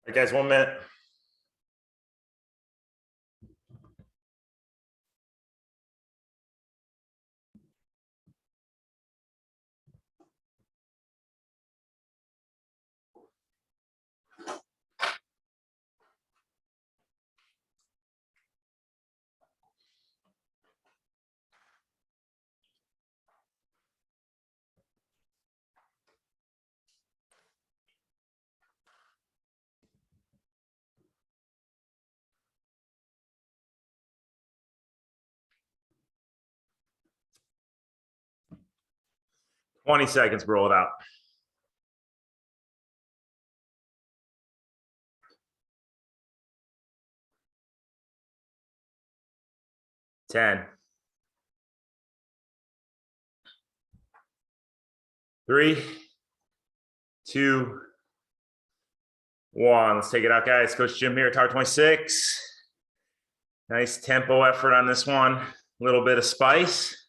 right, guys, 1 minute. Twenty seconds, roll it out. 10. 3, 2, 1. Let's take it out, guys. Coach Jim here, Tower 26. Nice tempo effort on this one. A little bit of spice.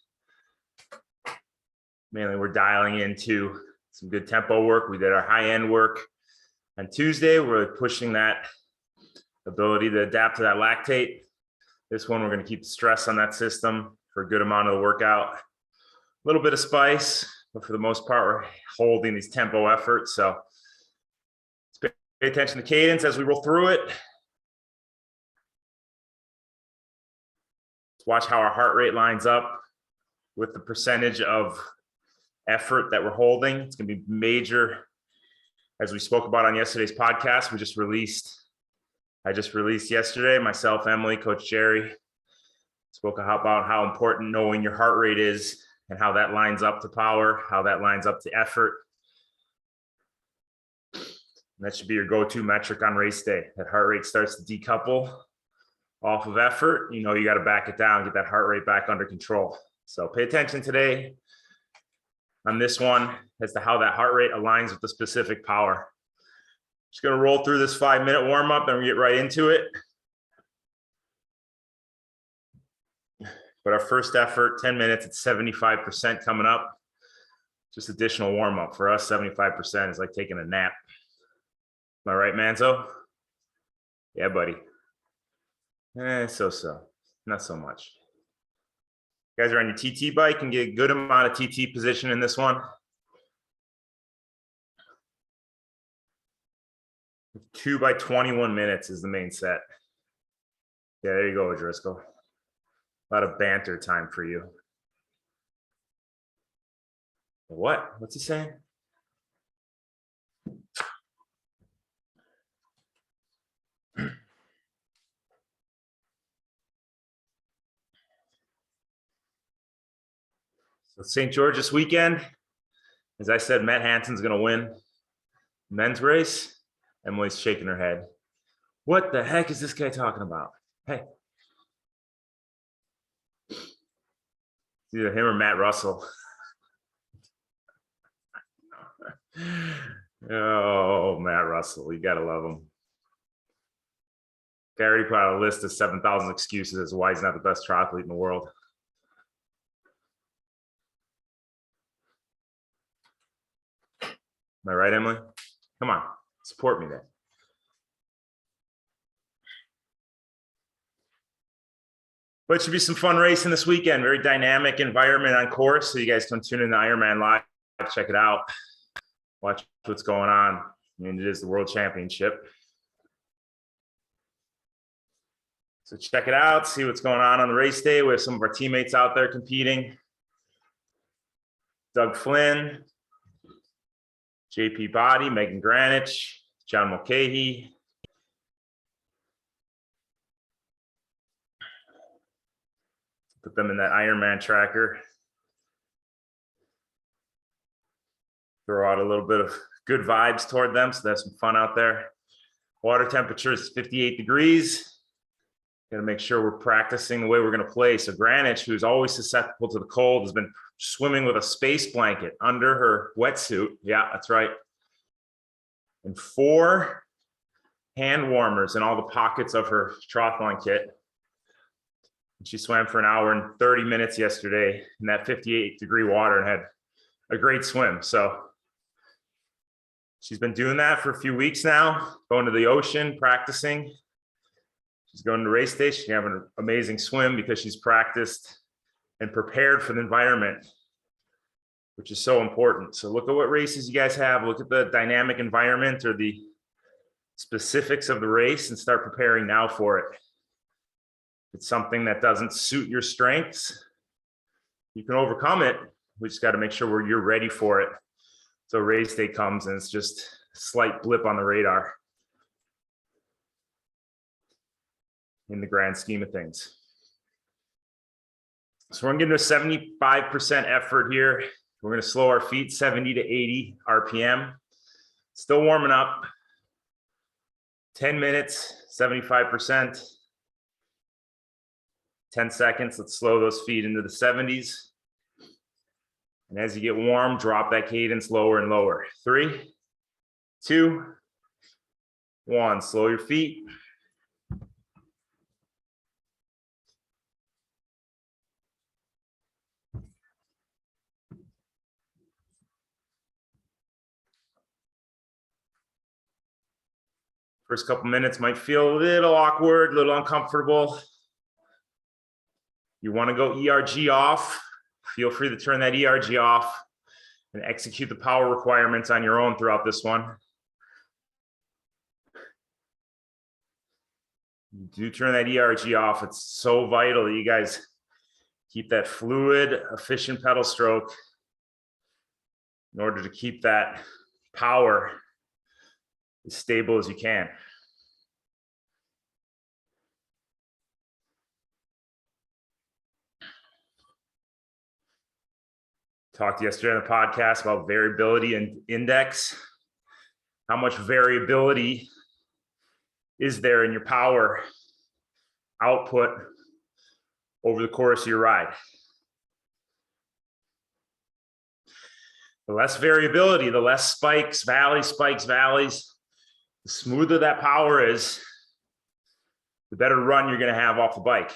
Mainly we're dialing into some good tempo work. We did our high-end work on Tuesday. We're pushing that ability to adapt to that lactate. This one, we're going to keep the stress on that system for a good amount of the workout. A little bit of spice, but for the most part, we're holding these tempo efforts. So let's pay attention to cadence as we roll through it. Let's watch how our heart rate lines up with the percentage of effort that we're holding. It's going to be major, as we spoke about on yesterday's podcast. I just released yesterday, myself, Emily, Coach Jerry, spoke about how important knowing your heart rate is and how that lines up to power, how that lines up to effort. And that should be your go-to metric on race day. That heart rate starts to decouple off of effort. You know, you got to back it down, get that heart rate back under control. So pay attention today on this one as to how that heart rate aligns with the specific power. Just going to roll through this 5-minute warm up, then we get right into it. But our first effort, 10 minutes, it's 75% coming up. Just additional warm up. For us, 75% is like taking a nap. Am I right, Manzo? Yeah, buddy. So. Not so much. You guys are on your TT bike and get a good amount of TT position in this one. 2 by 21 minutes is the main set. Yeah, there you go, Driscoll. A lot of banter time for you. What? What's he saying? So St. George this weekend, as I said, Matt Hansen's going to win men's race. Emily's shaking her head. What the heck is this guy talking about? Hey. It's either him or Matt Russell. Oh, Matt Russell. You got to love him. Guy already put out a list of 7,000 excuses as to why he's not the best triathlete in the world. Am I right, Emily? Come on, support me there. But it should be some fun racing this weekend. Very dynamic environment on course. So you guys can tune in to Ironman Live, check it out. Watch what's going on. I mean, it is the World Championship. So check it out, see what's going on the race day. We have some of our teammates out there competing. Doug Flynn, JP Body, Megan Granich, John Mulcahy. Put them in that Ironman tracker. Throw out a little bit of good vibes toward them, so there's some fun out there. Water temperature is 58 degrees. Got to make sure we're practicing the way we're going to play. So Granich, who's always susceptible to the cold, has been swimming with a space blanket under her wetsuit. Yeah, that's right. And 4 hand warmers in all the pockets of her triathlon kit. She swam for 1 hour and 30 minutes yesterday in that 58-degree water and had a great swim. So She's been doing that for a few weeks now, going to the ocean, practicing. She's going to race day. She's having an amazing swim because she's practiced and prepared for the environment, which is so important. So look at what races you guys have. Look at the dynamic environment or the specifics of the race and start preparing now for it. If it's something that doesn't suit your strengths, you can overcome it. We just got to make sure you're ready for it. So race day comes and it's just a slight blip on the radar in the grand scheme of things. So we're gonna get into a 75% effort here. We're gonna slow our feet 70 to 80 RPM. Still warming up. 10 minutes, 75%. 10 seconds, let's slow those feet into the 70s. And as you get warm, drop that cadence lower and lower. 3, 2, 1. Slow your feet. First couple minutes might feel a little awkward, a little uncomfortable. You want to go ERG off. Feel free to turn that ERG off and execute the power requirements on your own throughout this one. You do turn that ERG off. It's so vital that you guys keep that fluid, efficient pedal stroke in order to keep that power as stable as you can. Talked yesterday on the podcast about variability and index. How much variability is there in your power output over the course of your ride? The less variability, the less spikes, valleys, the smoother that power is, the better run you're going to have off the bike.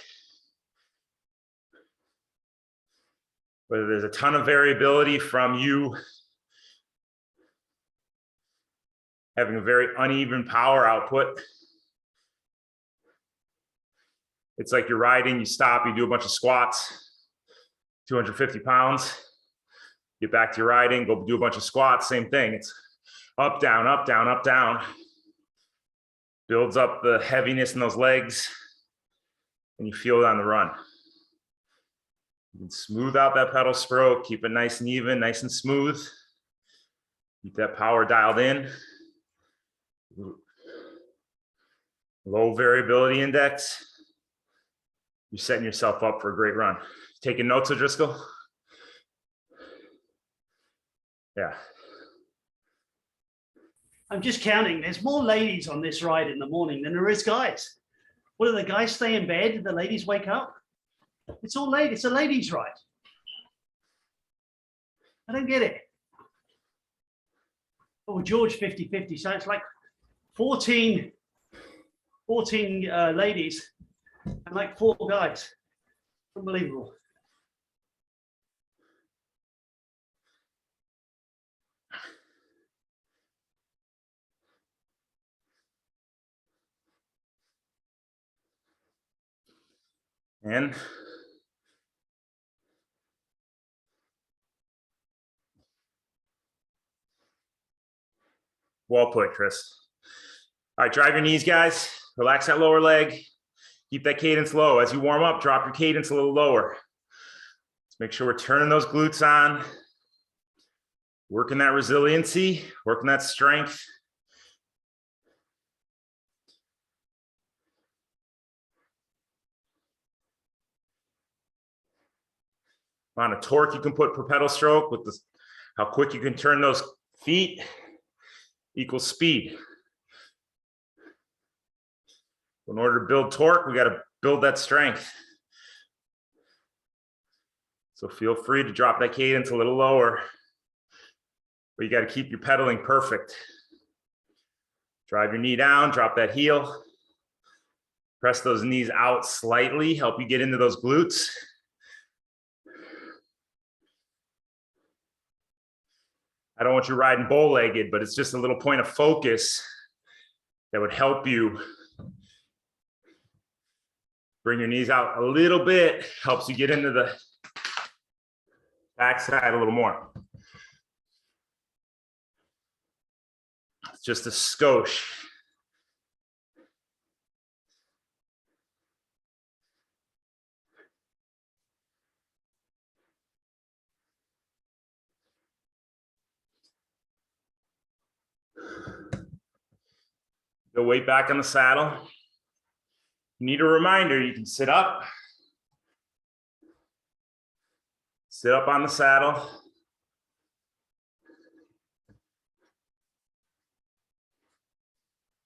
Whether there's a ton of variability from you having a very uneven power output, it's like you're riding, you stop, you do a bunch of squats, 250 pounds, get back to your riding, go do a bunch of squats, same thing. It's up, down, up, down, up, down. Builds up the heaviness in those legs, and you feel it on the run. You can smooth out that pedal stroke, keep it nice and even, nice and smooth. Keep that power dialed in. Low variability index. You're setting yourself up for a great run. Taking notes, O'Driscoll? Yeah. I'm just counting. There's more ladies on this ride in the morning than there is guys. What do the guys stay in bed and the ladies wake up? It's all ladies. It's a ladies' ride. I don't get it. Oh, George 50-50. So it's like 14 ladies and like 4 guys. Unbelievable. And well put, Chris. All right, drive your knees, guys. Relax that lower leg. Keep that cadence low. As you warm up, drop your cadence a little lower. Let's make sure we're turning those glutes on, working that resiliency, working that strength. Amount of torque you can put per pedal stroke with this, how quick you can turn those feet equals speed. In order to build torque, we got to build that strength. So feel free to drop that cadence a little lower, but you got to keep your pedaling perfect. Drive your knee down, drop that heel. Press those knees out slightly, help you get into those glutes. I don't want you riding bow-legged, but it's just a little point of focus that would help you bring your knees out a little bit, helps you get into the backside a little more. It's just a skosh. The weight back on the saddle. You need a reminder, you can sit up. Sit up on the saddle.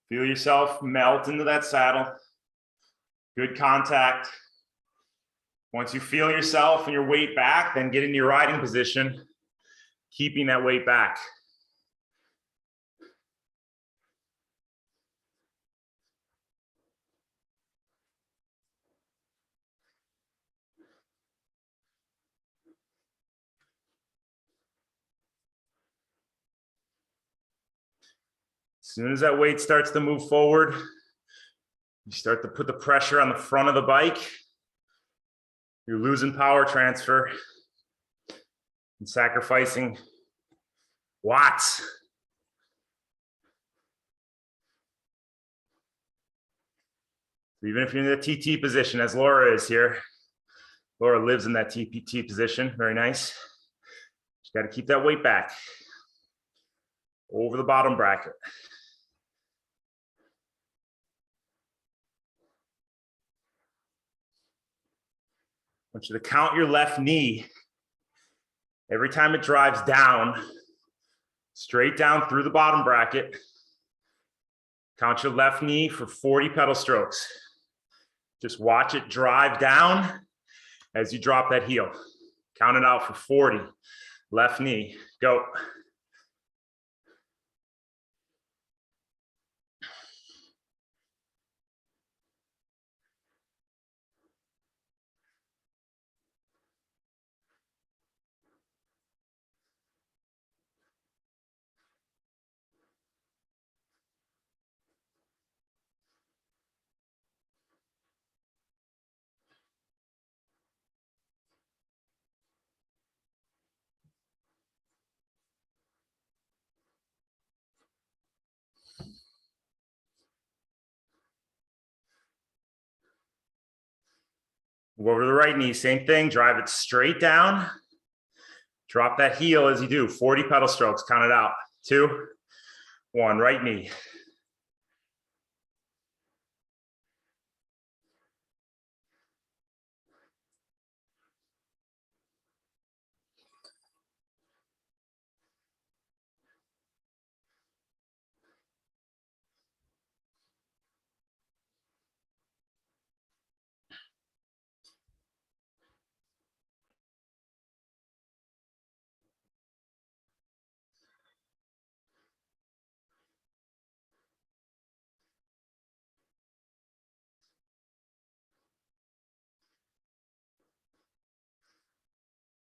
Feel yourself melt into that saddle. Good contact. Once you feel yourself and your weight back, then get into your riding position, keeping that weight back. As soon as that weight starts to move forward, you start to put the pressure on the front of the bike. You're losing power transfer and sacrificing watts. So even if you're in the TT position, as Laura is here, Laura lives in that TPT position, very nice. You got to keep that weight back over the bottom bracket. I want you to count your left knee every time it drives down, straight down through the bottom bracket. Count your left knee for 40 pedal strokes. Just watch it drive down as you drop that heel. Count it out for 40. Left knee, go. Move over to the right knee, same thing, drive it straight down. Drop that heel as you do, 40 pedal strokes, count it out. 2, 1, right knee.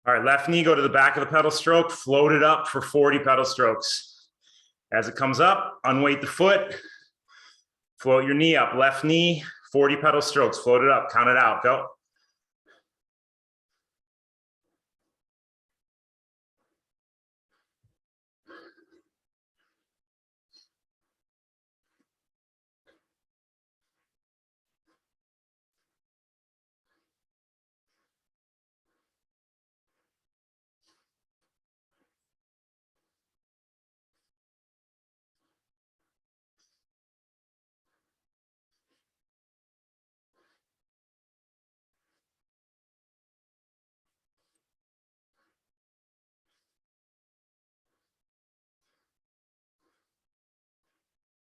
All right, left knee, go to the back of the pedal stroke, float it up for 40 pedal strokes. As it comes up, unweight the foot, float your knee up, left knee, 40 pedal strokes, float it up, count it out, go.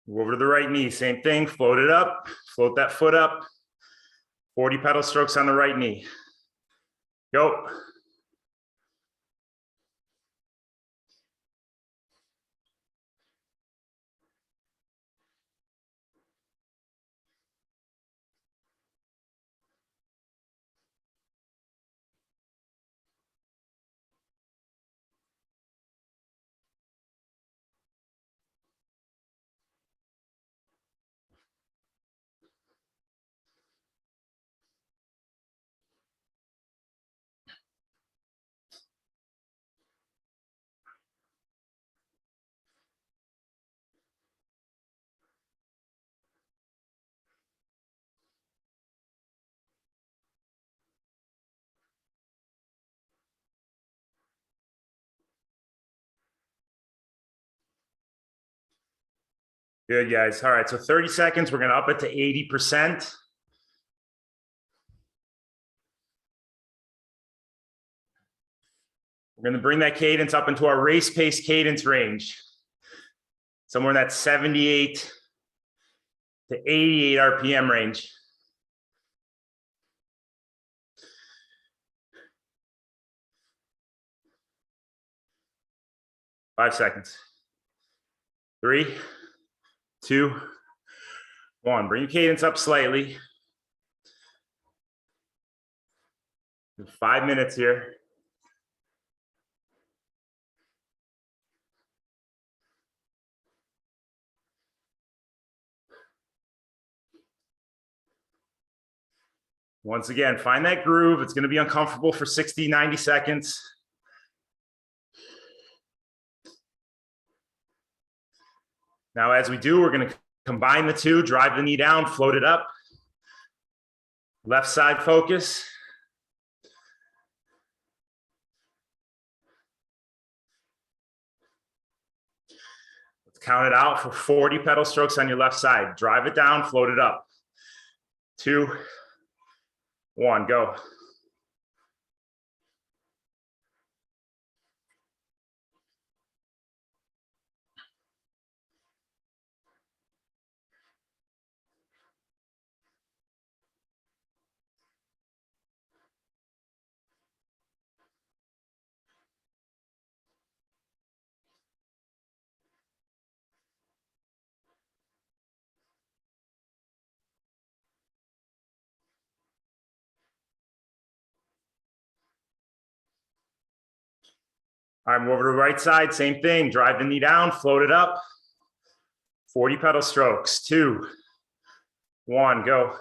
Move over to the right knee, same thing, float it up, float that foot up, 40 pedal strokes on the right knee. Go. Good, guys. All right, so 30 seconds. We're going to up it to 80%. We're going to bring that cadence up into our race pace cadence range, somewhere in that 78 to 88 RPM range. Five seconds. 3, 2, 1. Bring your cadence up slightly. 5 minutes here. Once again, find that groove. It's going to be uncomfortable for 60, 90 seconds. Now, as we do, we're going to combine the two, drive the knee down, float it up. Left side focus. Let's count it out for 40 pedal strokes on your left side. Drive it down, float it up. 2, 1, go. All right, move over to the right side, same thing. Drive the knee down, float it up. 40 pedal strokes. 2, 1, go.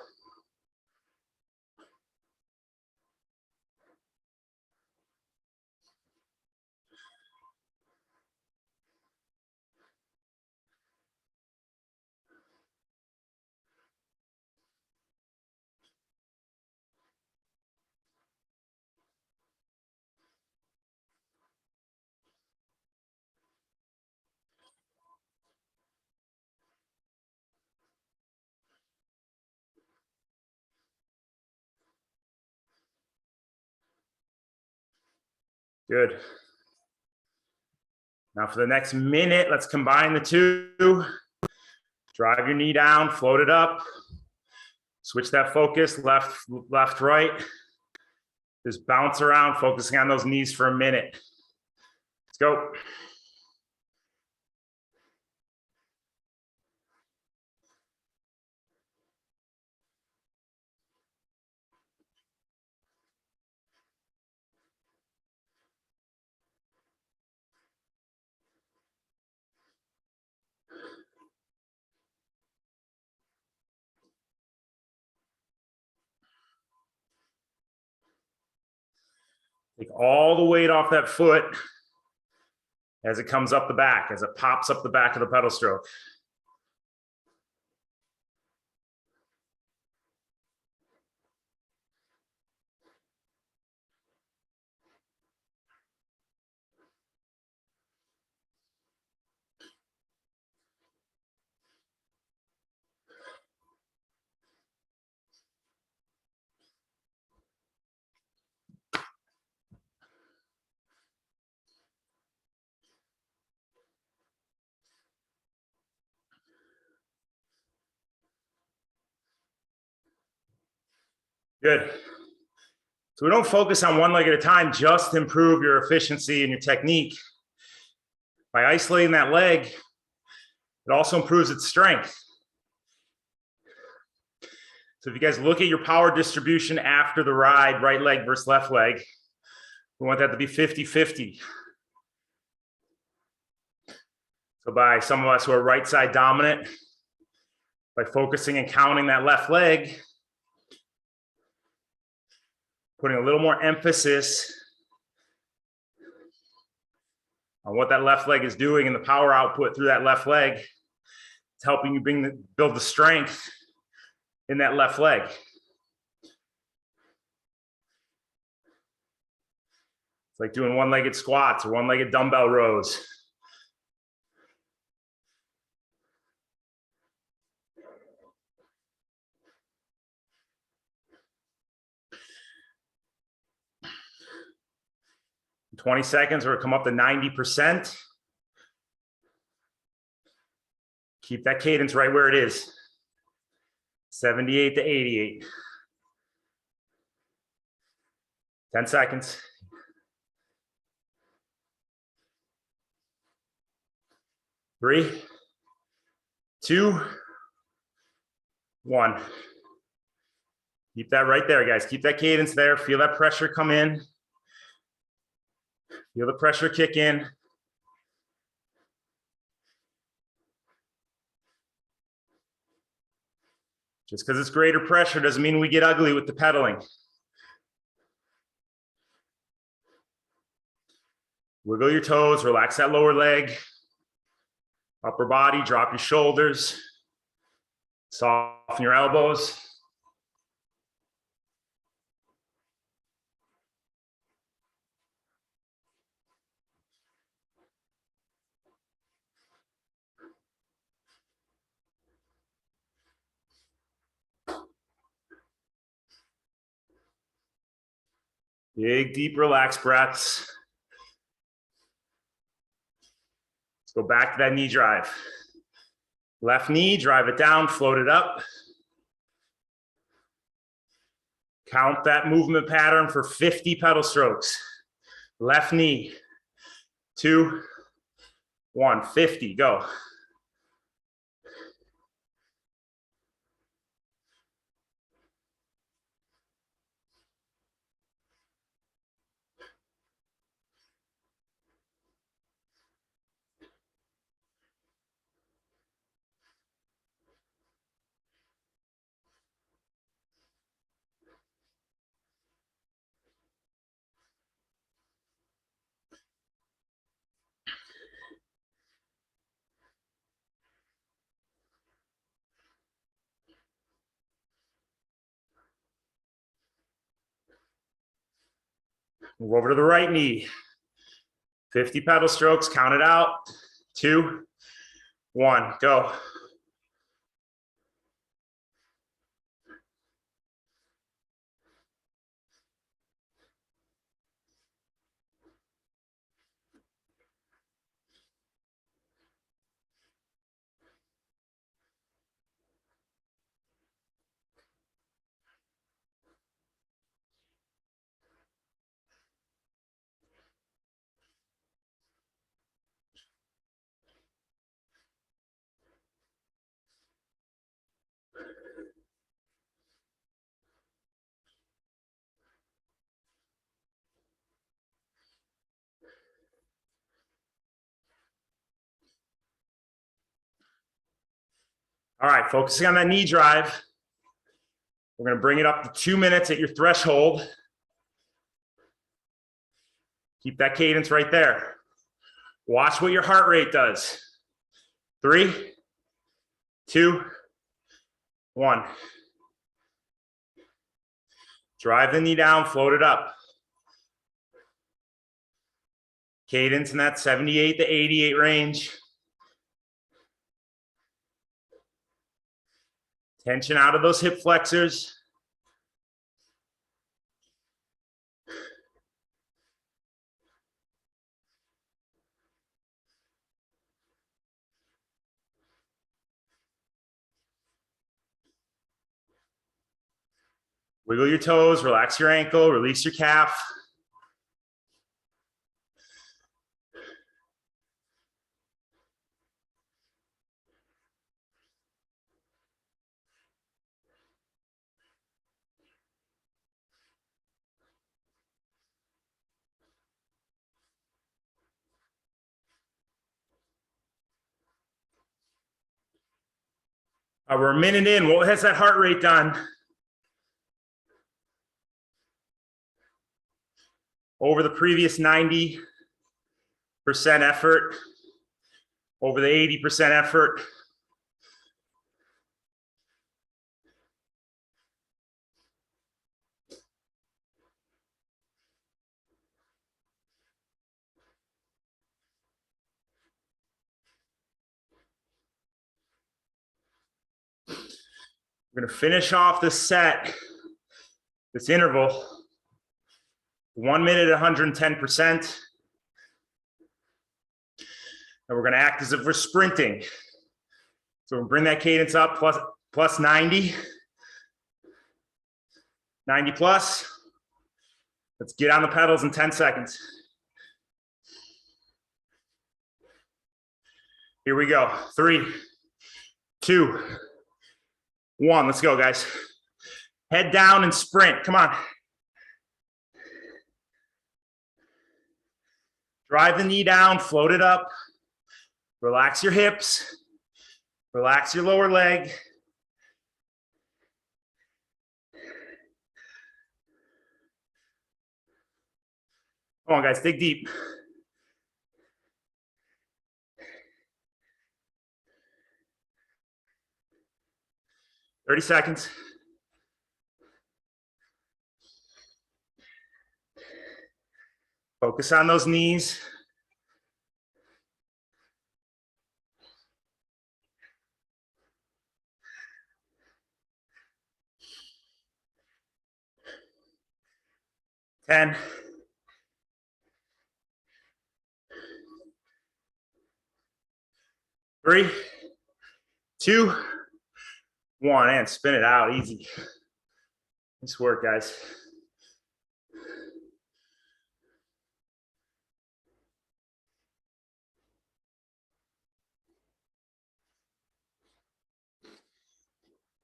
Good. Now for the next minute, let's combine the two. Drive your knee down, float it up. Switch that focus, left, left, right. Just bounce around, focusing on those knees for a minute. Let's go. Take all the weight off that foot as it comes up the back, as it pops up the back of the pedal stroke. Good. So we don't focus on one leg at a time, just improve your efficiency and your technique. By isolating that leg, it also improves its strength. So if you guys look at your power distribution after the ride, right leg versus left leg, we want that to be 50-50. So by some of us who are right side dominant, by focusing and counting that left leg, putting a little more emphasis on what that left leg is doing and the power output through that left leg, it's helping you build the strength in that left leg. It's like doing one-legged squats or one-legged dumbbell rows. 20 seconds, we're gonna come up to 90%. Keep that cadence right where it is. 78 to 88. 10 seconds. 3, 2, 1. Keep that right there, guys. Keep that cadence there. Feel that pressure come in. Feel the pressure kick in. Just because it's greater pressure doesn't mean we get ugly with the pedaling. Wiggle your toes, relax that lower leg. Upper body, drop your shoulders. Soften your elbows. Big, deep, relaxed breaths. Let's go back to that knee drive. Left knee, drive it down, float it up. Count that movement pattern for 50 pedal strokes. Left knee, 2, 1, 50, go. Move over to the right knee. 50 pedal strokes, count it out. 2, 1, go. All right, focusing on that knee drive. We're going to bring it up to 2 minutes at your threshold. Keep that cadence right there. Watch what your heart rate does. 3, 2, 1. Drive the knee down, float it up. Cadence in that 78 to 88 range. Tension out of those hip flexors. Wiggle your toes, relax your ankle, release your calf. We're a minute in. What has that heart rate done? Over the previous 90% effort, over the 80% effort. We're going to finish off this set, this interval, 1 minute at 110%. And we're going to act as if we're sprinting. So we'll bring that cadence up plus 90. 90 plus. Let's get on the pedals in 10 seconds. Here we go. 3, 2, 1. Let's go, guys. Head down and sprint. Come on. Drive the knee down, float it up. Relax your hips. Relax your lower leg. Come on, guys, dig deep. Thirty seconds. Focus on those knees. Ten. 3, 2, 1, and spin it out easy. Nice work, guys.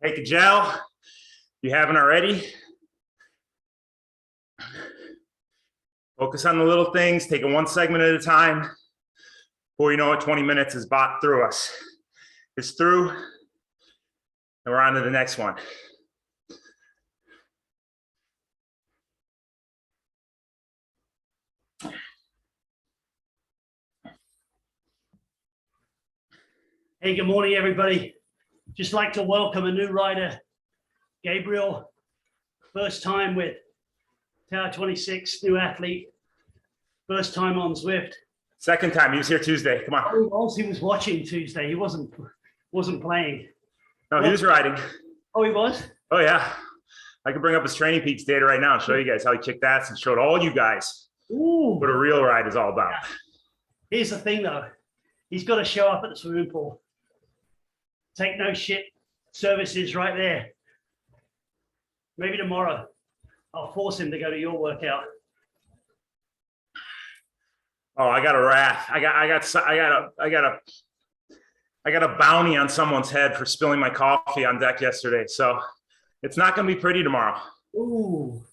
Take a gel, if you haven't already. Focus on the little things, take it one segment at a time. Before you know it, 20 minutes is bought through us. It's through, and we're on to the next one. Hey, good morning, everybody. Just like to welcome a new rider, Gabriel. First time with Tower 26, new athlete. First time on Zwift. Second time, he was here Tuesday. Come on. He was watching Tuesday. He wasn't playing. No, he was riding. Oh, he was? Oh, yeah. I can bring up his Training Peaks data right now and show you guys how he kicked ass and showed all you guys what a real ride is all about. Yeah. Here's the thing, though. He's got to show up at the swimming pool. Take no shit services right there. Maybe tomorrow I'll force him to go to your workout. Oh, I got a wrath. I got a bounty on someone's head for spilling my coffee on deck yesterday. So it's not going to be pretty tomorrow. Ooh.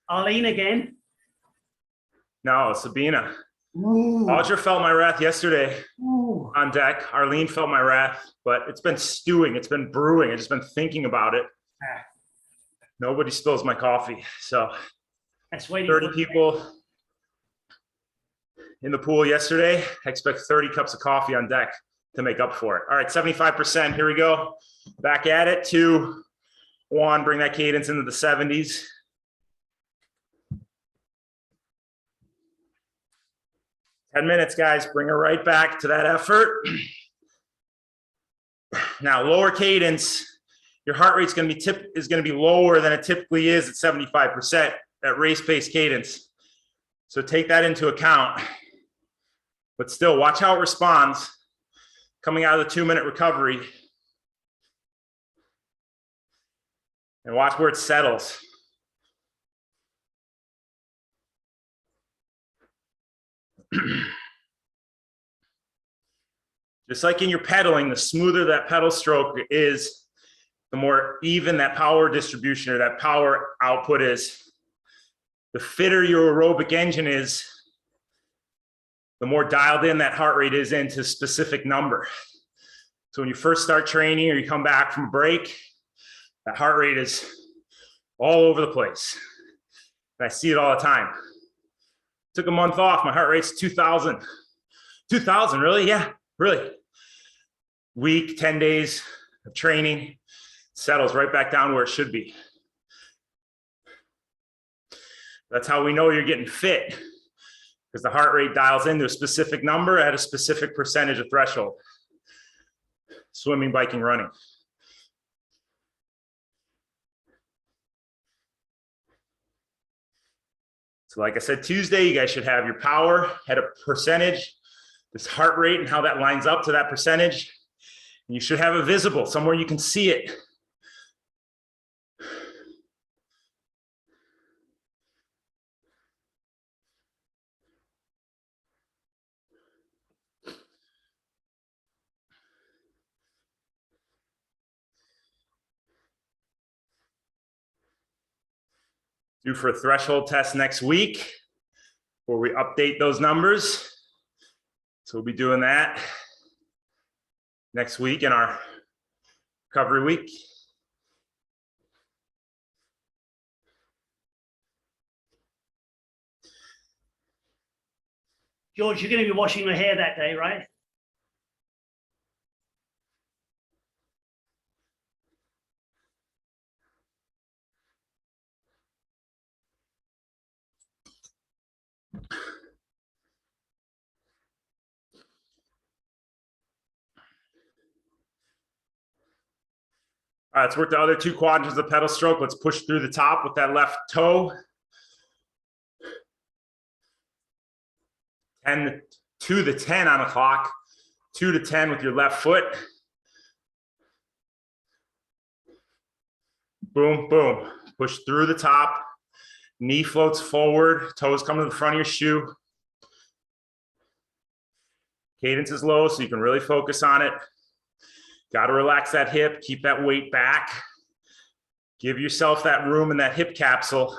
Arlene again? No, Sabina. Ooh. Audra felt my wrath yesterday Ooh. on deck. Arlene felt my wrath, but it's been stewing. It's been brewing. I've just been thinking about it. Nobody spills my coffee. So That's waiting 30 people in the pool yesterday. I expect 30 cups of coffee on deck to make up for it. All right, 75%. Here we go. Back at it. 2, 1. Bring that cadence into the 70s. Ten minutes, guys. Bring her right back to that effort. Now, lower cadence. Your heart rate's going to be lower than it typically is at 75% at race pace cadence. So take that into account. But still, watch how it responds coming out of the 2-minute recovery. And watch where it settles. Just like in your pedaling, the smoother that pedal stroke is, the more even that power distribution or that power output is. The fitter your aerobic engine is, the more dialed in that heart rate is into a specific number. So when you first start training or you come back from a break, that heart rate is all over the place. And I see it all the time. Took a month off, my heart rate's 2,000. 2,000, really? Yeah, really. Week, 10 days of training, settles right back down where it should be. That's how we know you're getting fit, because the heart rate dials into a specific number at a specific percentage of threshold. Swimming, biking, running. So like I said, Tuesday, you guys should have your power at a percentage this heart rate and how that lines up to that percentage. And you should have it visible somewhere you can see it. Due for a threshold test next week where we update those numbers. So we'll be doing that next week in our recovery week. George, you're going to be washing your hair that day, right? All right, let's work the other two quadrants of the pedal stroke. Let's push through the top with that left toe. 10 to the 10 on the clock. 2 to 10 with your left foot. Boom, boom. Push through the top. Knee floats forward. Toes come to the front of your shoe. Cadence is low, so you can really focus on it. Got to relax that hip, keep that weight back. Give yourself that room in that hip capsule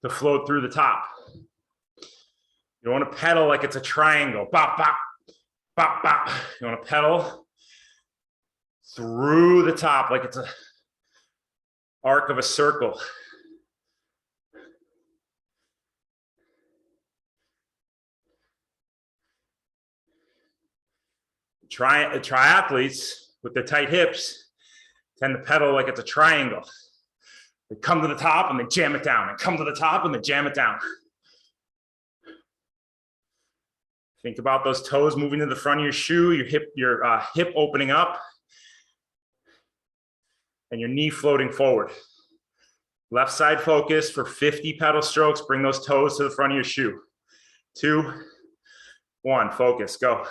to float through the top. You want to pedal like it's a triangle. Bop, bop, bop, bop. You want to pedal through the top like it's an arc of a circle. Triathletes with their tight hips tend to pedal like it's a triangle. They come to the top and they jam it down, and come to the top and they jam it down. Think about those toes moving to the front of your shoe, your hip opening up, and your knee floating forward. Left side focus for 50 pedal strokes. Bring those toes to the front of your shoe. 2, 1, focus, go.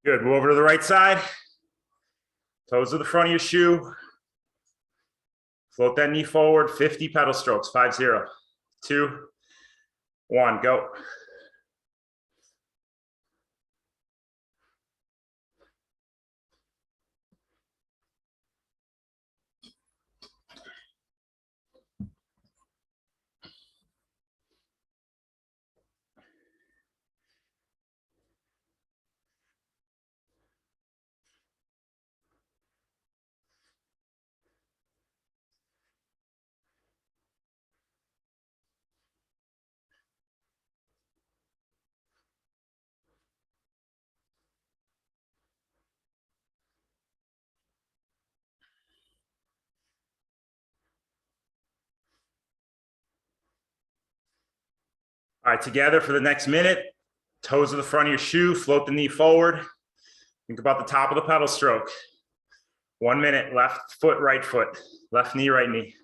Good, move over to the right side. Toes to the front of your shoe. Float that knee forward, 50 pedal strokes, 5, 0, 2, 1, go. All right, together for the next minute, toes to the front of your shoe, float the knee forward. Think about the top of the pedal stroke. 1 minute, left foot, right foot, left knee, right knee.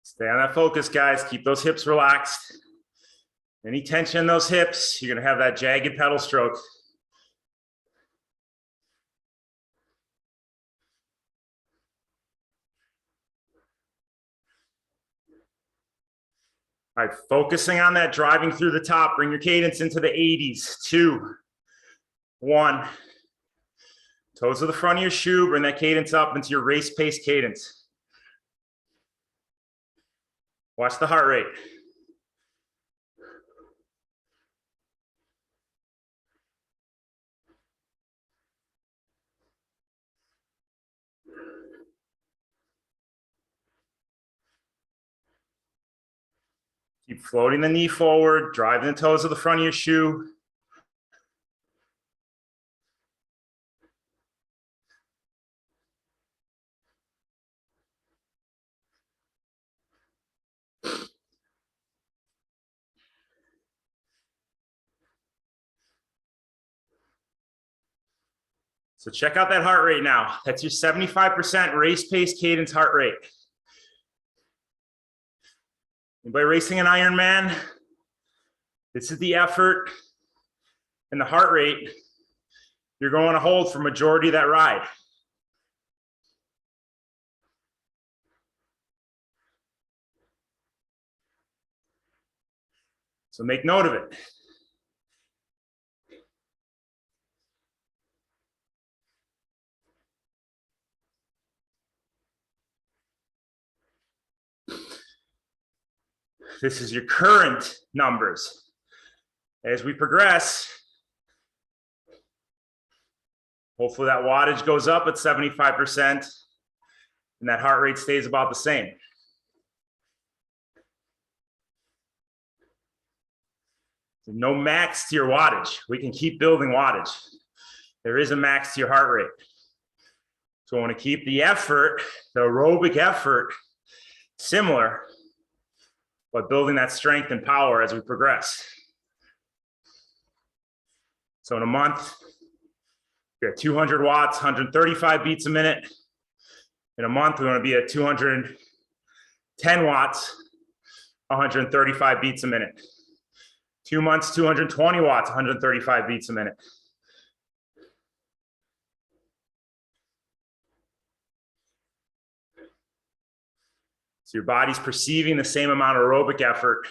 Stay on that focus, guys. Keep those hips relaxed. Any tension in those hips, you're gonna have that jagged pedal stroke. All right, focusing on that, driving through the top. Bring your cadence into the 80s. 2, 1. Toes to the front of your shoe. Bring that cadence up into your race pace cadence. Watch the heart rate. Keep floating the knee forward, driving the toes to the front of your shoe. So check out that heart rate now. That's your 75% race pace cadence heart rate. Anybody racing an Ironman? This is the effort and the heart rate you're going to hold for majority of that ride. So make note of it. This is your current numbers. As we progress, hopefully that wattage goes up at 75% and that heart rate stays about the same. No max to your wattage. We can keep building wattage. There is a max to your heart rate. So I want to keep the effort, the aerobic effort, similar, but building that strength and power as we progress. So in a month, you're at 200 watts, 135 beats a minute. In a month, we want to be at 210 watts, 135 beats a minute. 2 months, 220 watts, 135 beats a minute. So your body's perceiving the same amount of aerobic effort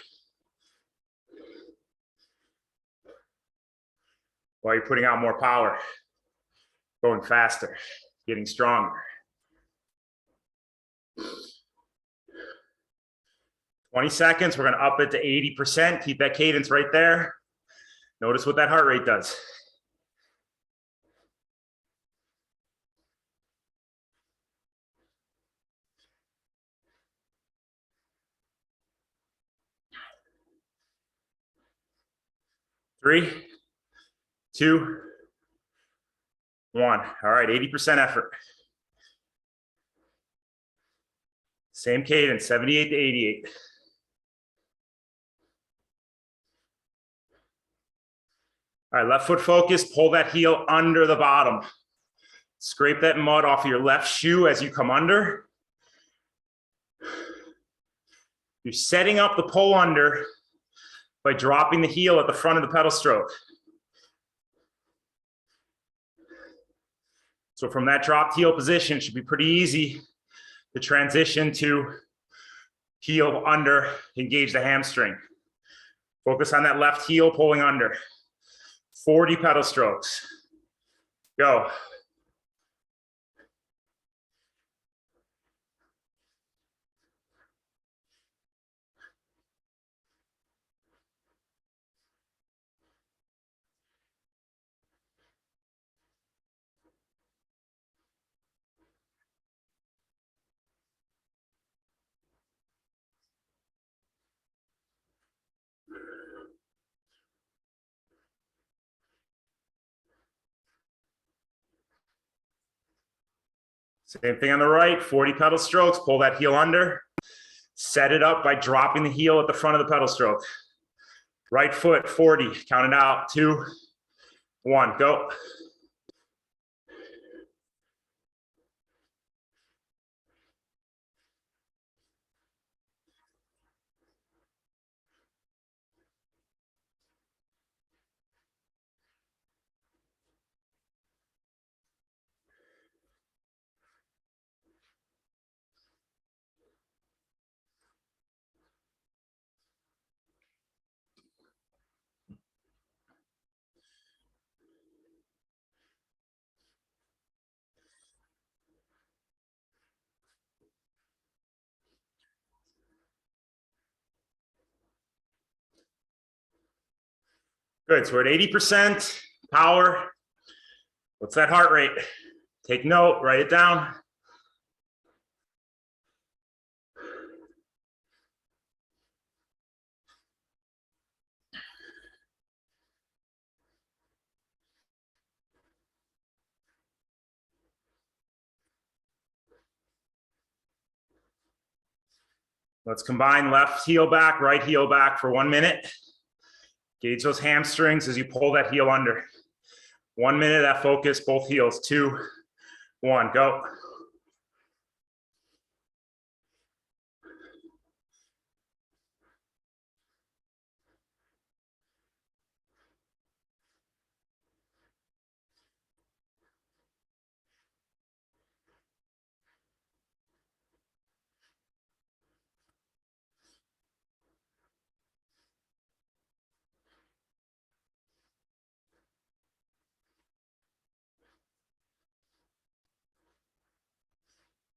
while you're putting out more power, going faster, getting stronger. 20 seconds, we're gonna up it to 80%. Keep that cadence right there. Notice what that heart rate does. Three, 2, 1. All right, 80% effort. Same cadence, 78 to 88. All right, left foot focus, pull that heel under the bottom. Scrape that mud off of your left shoe as you come under. You're setting up the pull under by dropping the heel at the front of the pedal stroke. So from that dropped heel position, it should be pretty easy to transition to heel under, engage the hamstring. Focus on that left heel pulling under. 40 pedal strokes. Go. Same thing on the right, 40 pedal strokes, pull that heel under. Set it up by dropping the heel at the front of the pedal stroke. Right foot, 40, count it out, 2, 1, go. Good, so we're at 80% power. What's that heart rate? Take note, write it down. Let's combine left heel back, right heel back for 1 minute. Gauge those hamstrings as you pull that heel under. 1 minute, that focus, both heels. 2, 1, go.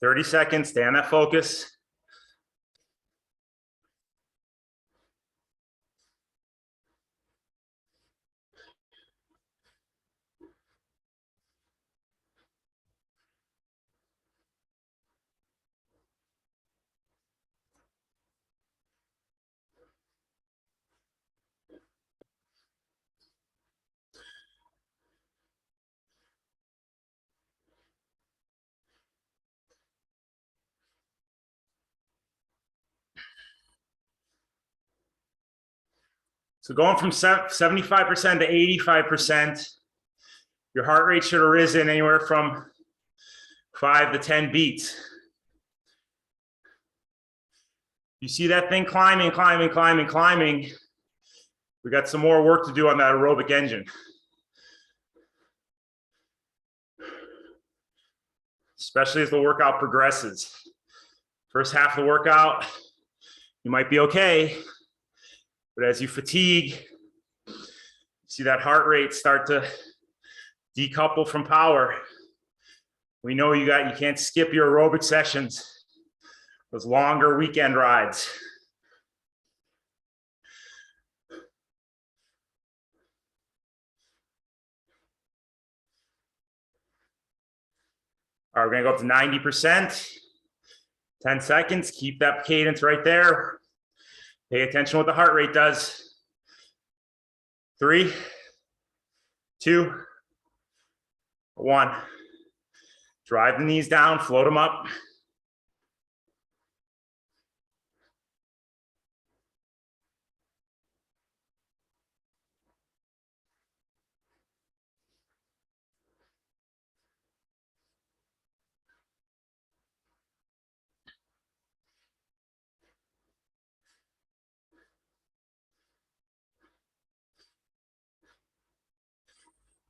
Thirty seconds, stay on that focus. So going from 75% to 85%, your heart rate should have risen anywhere from 5 to 10 beats. You see that thing climbing, climbing, climbing, climbing. We got some more work to do on that aerobic engine. Especially as the workout progresses. First half of the workout, you might be okay. But as you fatigue, you see that heart rate start to decouple from power. We know you can't skip your aerobic sessions, those longer weekend rides. All right, we're gonna go up to 90%. 10 seconds, keep that cadence right there. Pay attention to what the heart rate does. 3, 2, 1. Drive the knees down, float them up.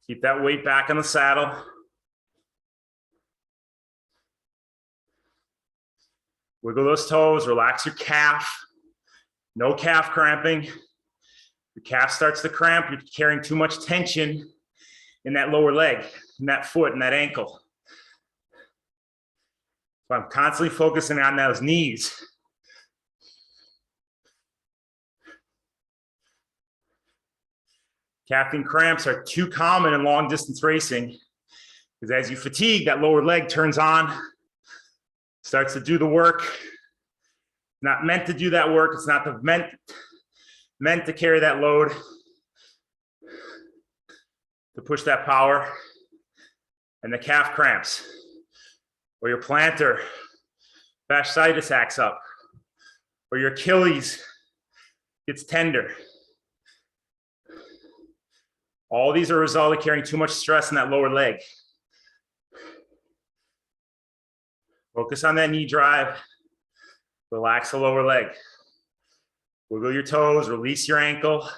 Keep that weight back on the saddle. Wiggle those toes, relax your calf. No calf cramping. Your calf starts to cramp, you're carrying too much tension in that lower leg, in that foot, in that ankle. So I'm constantly focusing on those knees. Calving cramps are too common in long distance racing because as you fatigue, that lower leg turns on, starts to do the work. Not meant to do that work. It's not meant to carry that load, to push that power. And the calf cramps, or your plantar fasciitis acts up, or your Achilles gets tender. All these are a result of carrying too much stress in that lower leg. Focus on that knee drive. Relax the lower leg. Wiggle your toes, release your ankle.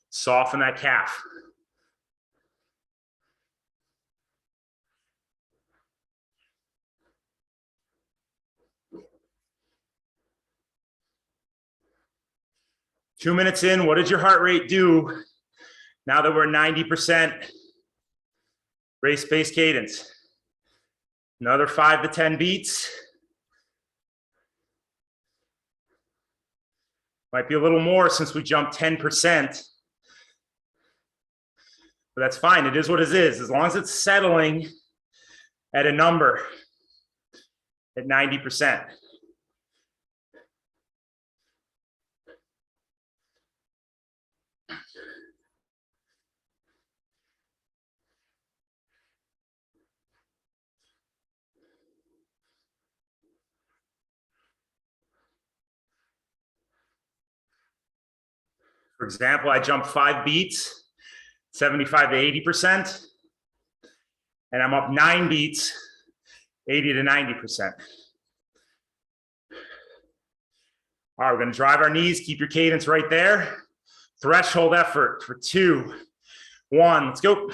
Soften that calf. Two minutes in, what did your heart rate do now that we're 90% race-based cadence? Another 5 to 10 beats. Might be a little more since we jumped 10%. But that's fine. It is what it is. As long as it's settling at a number at 90%. For example, I jumped 5 beats, 75 to 80%, and I'm up 9 beats, 80 to 90%. All right, we're gonna drive our knees, keep your cadence right there. Threshold effort for 2, 1, let's go.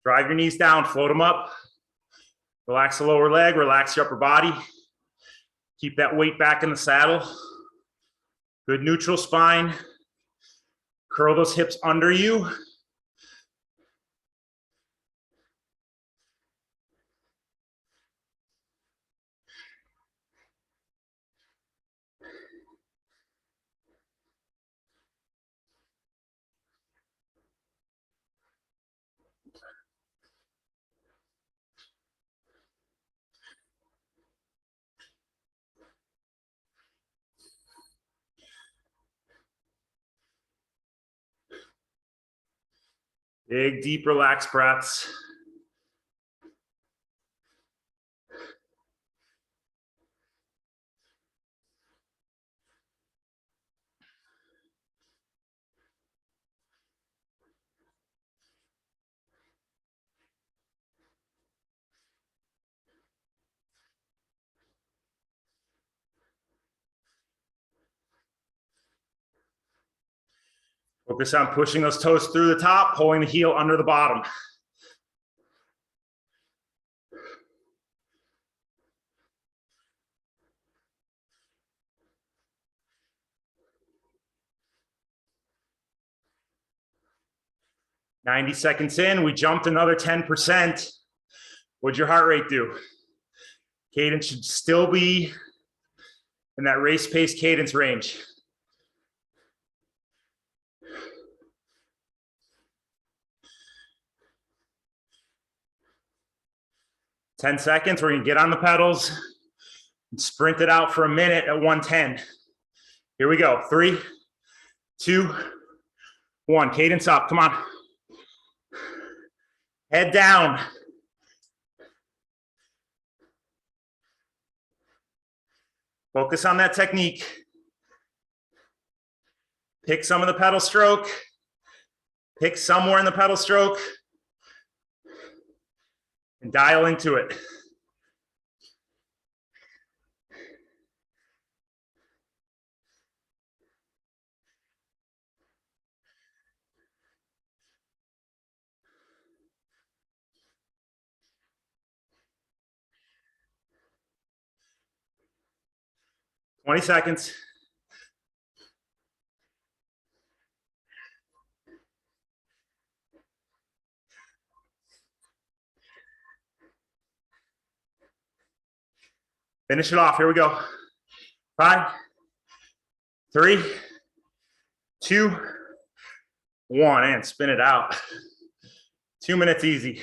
Drive your knees down, float them up. Relax the lower leg, relax your upper body. Keep that weight back in the saddle. Good neutral spine. Curl those hips under you. Big, deep, relaxed breaths. Focus on pushing those toes through the top, pulling the heel under the bottom. "90 seconds in, we jumped another 10%. What'd your heart rate do? Cadence should still be in that race pace cadence range. "10 seconds, we're gonna get on the pedals and sprint it out for a minute at 110. Here we go, 3, 2, 1, cadence up, come on. Head down. Focus on that technique. Pick some of the pedal stroke. Pick somewhere in the pedal stroke. And dial into it. "20 seconds. Finish it off. Here we go. 5, 3, 2, 1, and spin it out. 2 minutes easy.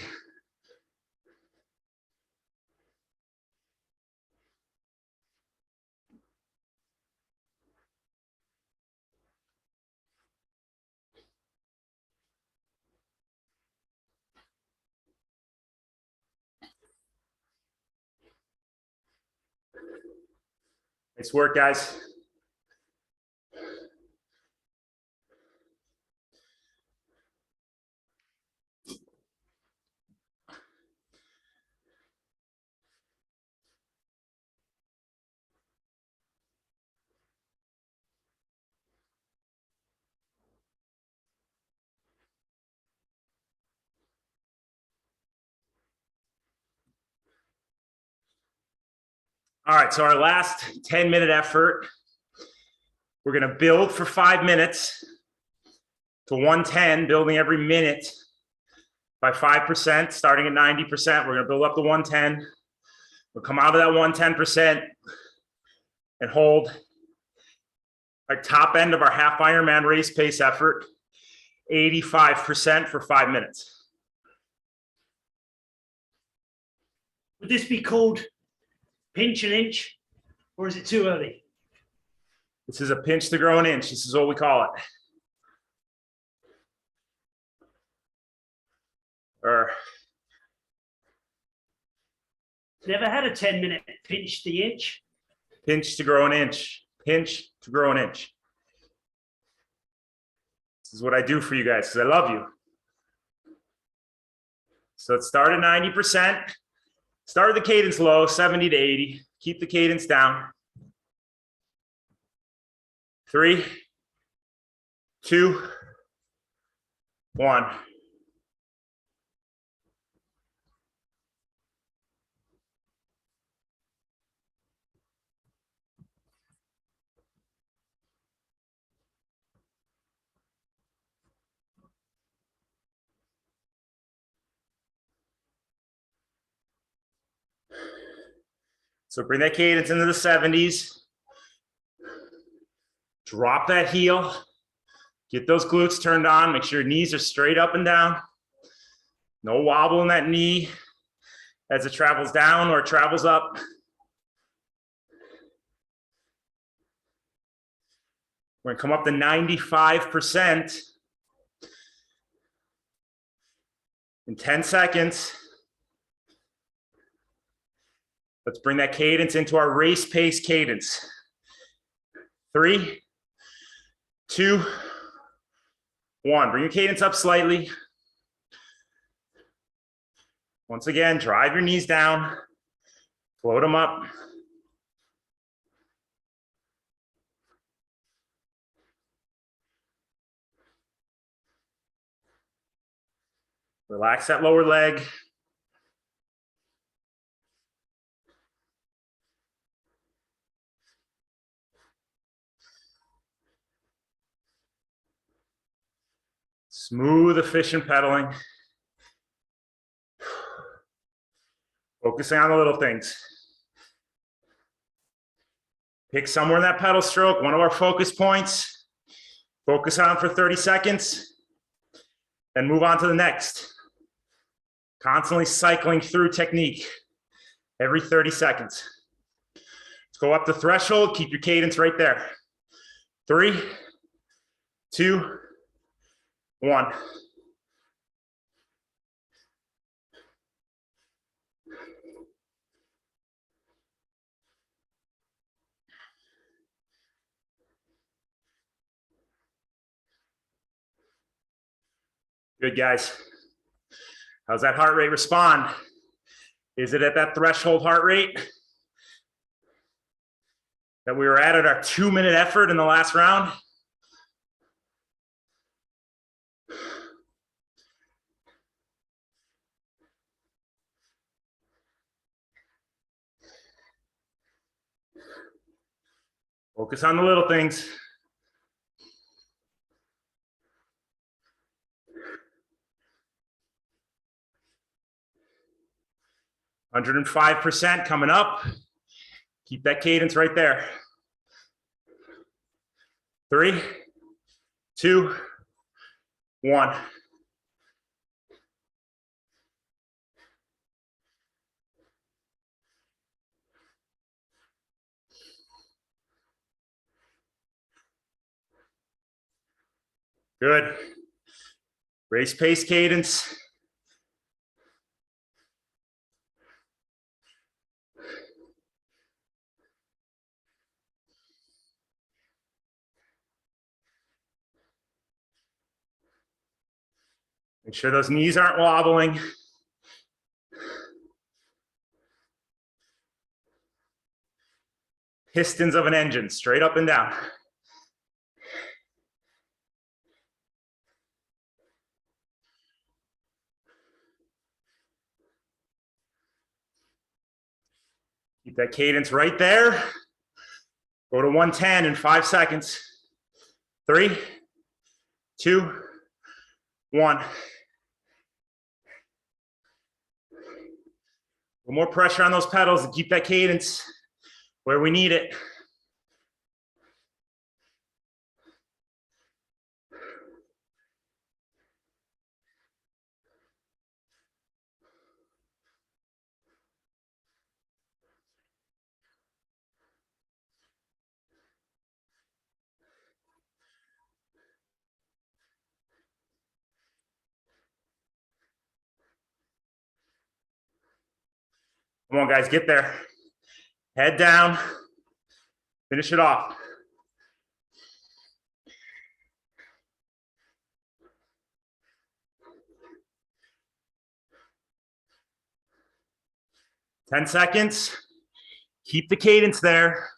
Nice work, guys. All right, so our last 10-minute effort, we're gonna build for 5 minutes to 110, building every minute by 5%, starting at 90%. We're gonna build up to 110. We'll come out of that 110%, and hold our top end of our half Ironman race pace effort, 85% for 5 minutes. Would this be called pinch an inch, or is it too early? This is a pinch to grow an inch. This is what we call it. Or Never had a 10-minute pinch the inch. pinch to grow an inch. Pinch to grow an inch. This is what I do for you guys because I love you. So let's start at 90%. Start the cadence low, 70 to 80. Keep the cadence down. 3, 2, 1. So bring that cadence into the 70s. Drop that heel. Get those glutes turned on. Make sure your knees are straight up and down. No wobble in that knee as it travels down or travels up. We're gonna come up to 95% in 10 seconds. Let's bring that cadence into our race pace cadence. 3, 2, 1. Bring your cadence up slightly. Once again, drive your knees down, float them up. Relax that lower leg. Smooth, efficient pedaling. Focusing on the little things. Pick somewhere in that pedal stroke, one of our focus points. Focus on for 30 seconds. Then move on to the next. Constantly cycling through technique every 30 seconds. Let's go up the threshold. Keep your cadence right there. 3, 2, 1. Good, guys. How's that heart rate respond? Is it at that threshold heart rate that we were at our 2-minute effort in the last round? Focus on the little things. $105% coming up. Keep that cadence right there. 3, 2, 1. Good. Race pace cadence. Make sure those knees aren't wobbling. Pistons of an engine, straight up and down. Keep that cadence right there. Go to 110 in 5 seconds. 3, 2, 1. More pressure on those pedals to keep that cadence where we need it. Come on, guys, get there. Head down. Finish it off. Ten seconds. Keep the cadence there.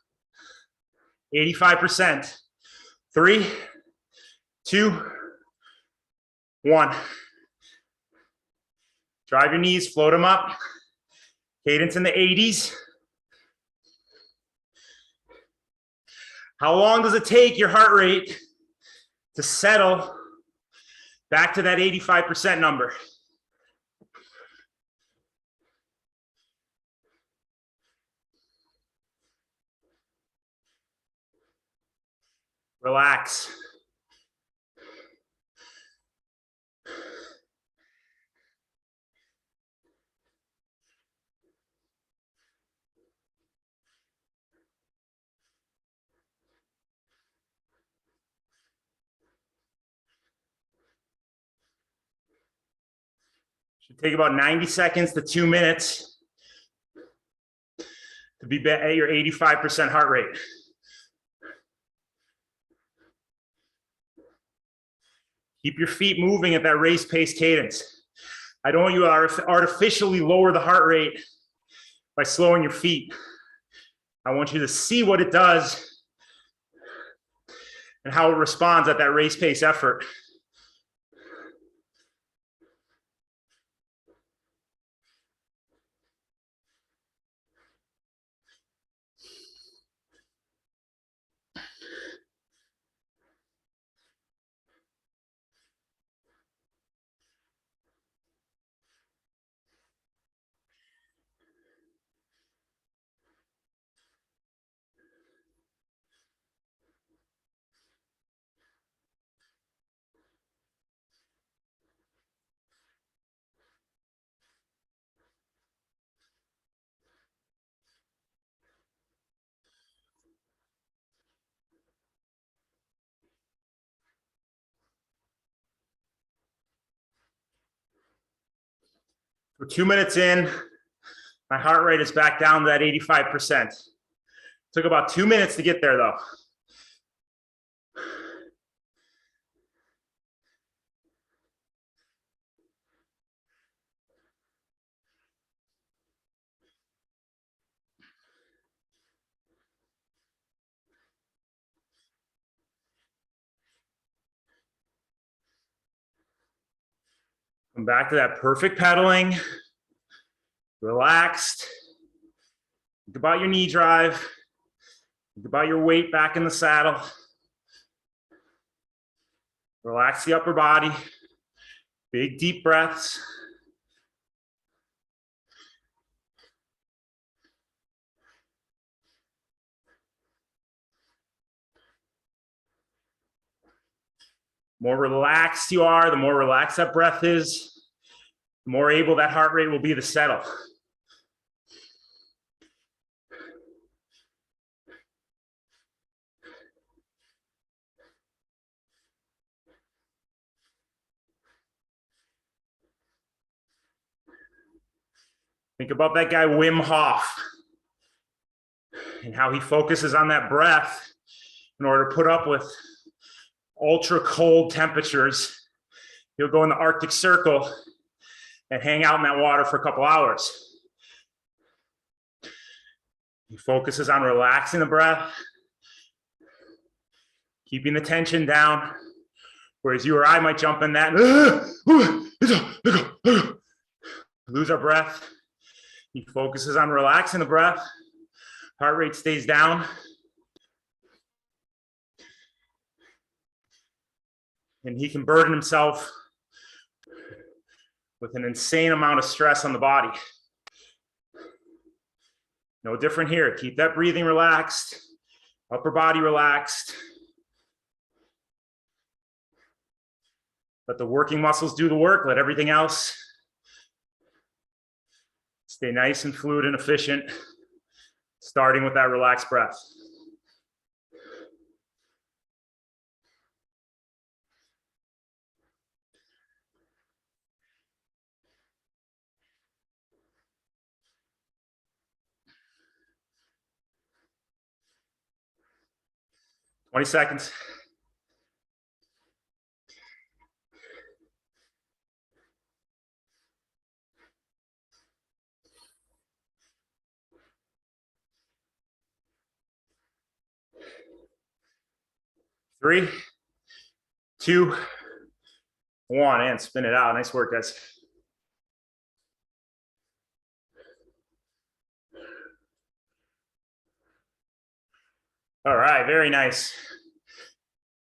85%. 3, 2, 1. Drive your knees, float them up. Cadence in the 80s. How long does it take your heart rate to settle back to that 85% number? Relax. Should take about 90 seconds to 2 minutes to be at your 85% heart rate. Keep your feet moving at that race pace cadence. I don't want you to artificially lower the heart rate by slowing your feet. I want you to see what it does and how it responds at that race pace effort. We're 2 minutes in. My heart rate is back down to that 85%. Took about 2 minutes to get there though. Come back to that perfect pedaling. Relaxed. Think about your knee drive. Think about your weight back in the saddle. Relax the upper body. Big deep breaths. The more relaxed you are, the more relaxed that breath is, the more able that heart rate will be to settle. Think about that guy Wim Hof and how he focuses on that breath in order to put up with ultra cold temperatures. He'll go in the Arctic Circle and hang out in that water for a couple hours. He focuses on relaxing the breath, keeping the tension down, whereas you or I might jump in that, lose our breath. He focuses on relaxing the breath. Heart rate stays down. And he can burden himself with an insane amount of stress on the body. No different here. Keep that breathing relaxed, upper body relaxed. Let the working muscles do the work. Let everything else stay nice and fluid and efficient, starting with that relaxed breath. 20 seconds. Three, two, one, and spin it out. Nice work, guys. All right, very nice.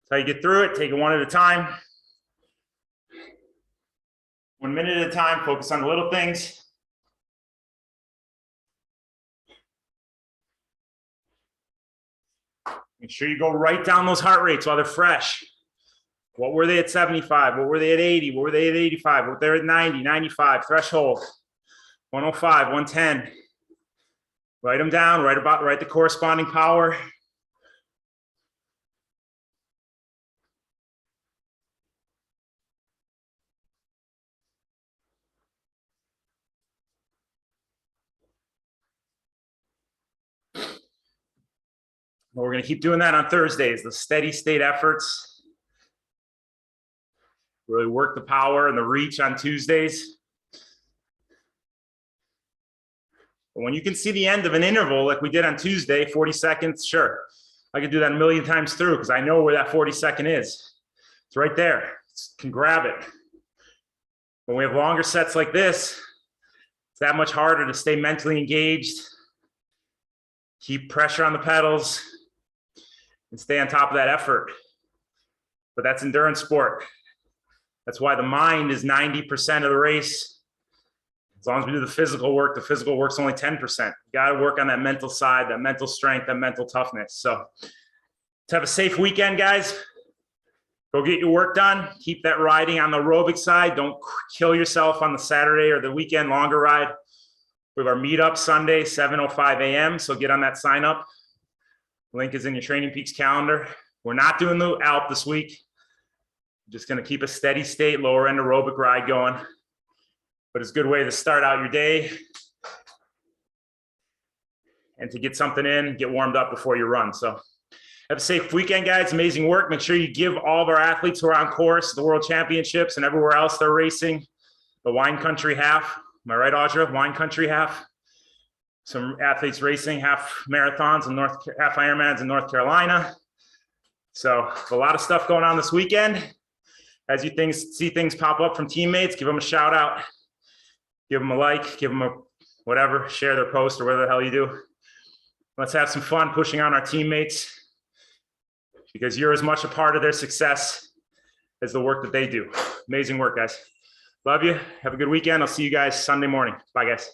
That's how you get through it. Take it one at a time. 1 minute at a time. Focus on the little things. Make sure you go right down those heart rates while they're fresh. What were they at 75? What were they at 80? What were they at 85? What they're at 90, 95, threshold, 105, 110. Write them down, write the corresponding power. Well, we're going to keep doing that on Thursdays, the steady state efforts. Really work the power and the reach on Tuesdays. But when you can see the end of an interval like we did on Tuesday, 40 seconds, sure. I could do that a million times through because I know where that 40-second is. It's right there. Can grab it. When we have longer sets like this, it's that much harder to stay mentally engaged, keep pressure on the pedals, and stay on top of that effort. But that's endurance sport. That's why the mind is 90% of the race. As long as we do the physical work's only 10%. You got to work on that mental side, that mental strength, that mental toughness. So let's have a safe weekend, guys. Go get your work done. Keep that riding on the aerobic side. Don't kill yourself on the Saturday or the weekend longer ride. We have our meetup Sunday, 7:05 a.m. So get on that sign up. Link is in your Training Peaks calendar. We're not doing the Alp this week. I'm just going to keep a steady state, lower end aerobic ride going. But it's a good way to start out your day and to get something in, get warmed up before you run. So have a safe weekend, guys. Amazing work. Make sure you give all of our athletes who are on course, the World Championships and everywhere else they're racing, the Wine Country half. Am I right, Audra? Wine Country half. Some athletes racing half marathons and half Ironmans in North Carolina. So a lot of stuff going on this weekend. As you see things pop up from teammates, give them a shout out. Give them a like, give them a whatever, share their post or whatever the hell you do. Let's have some fun pushing on our teammates because you're as much a part of their success as the work that they do. Amazing work, guys. Love you. Have a good weekend. I'll see you guys Sunday morning. Bye, guys.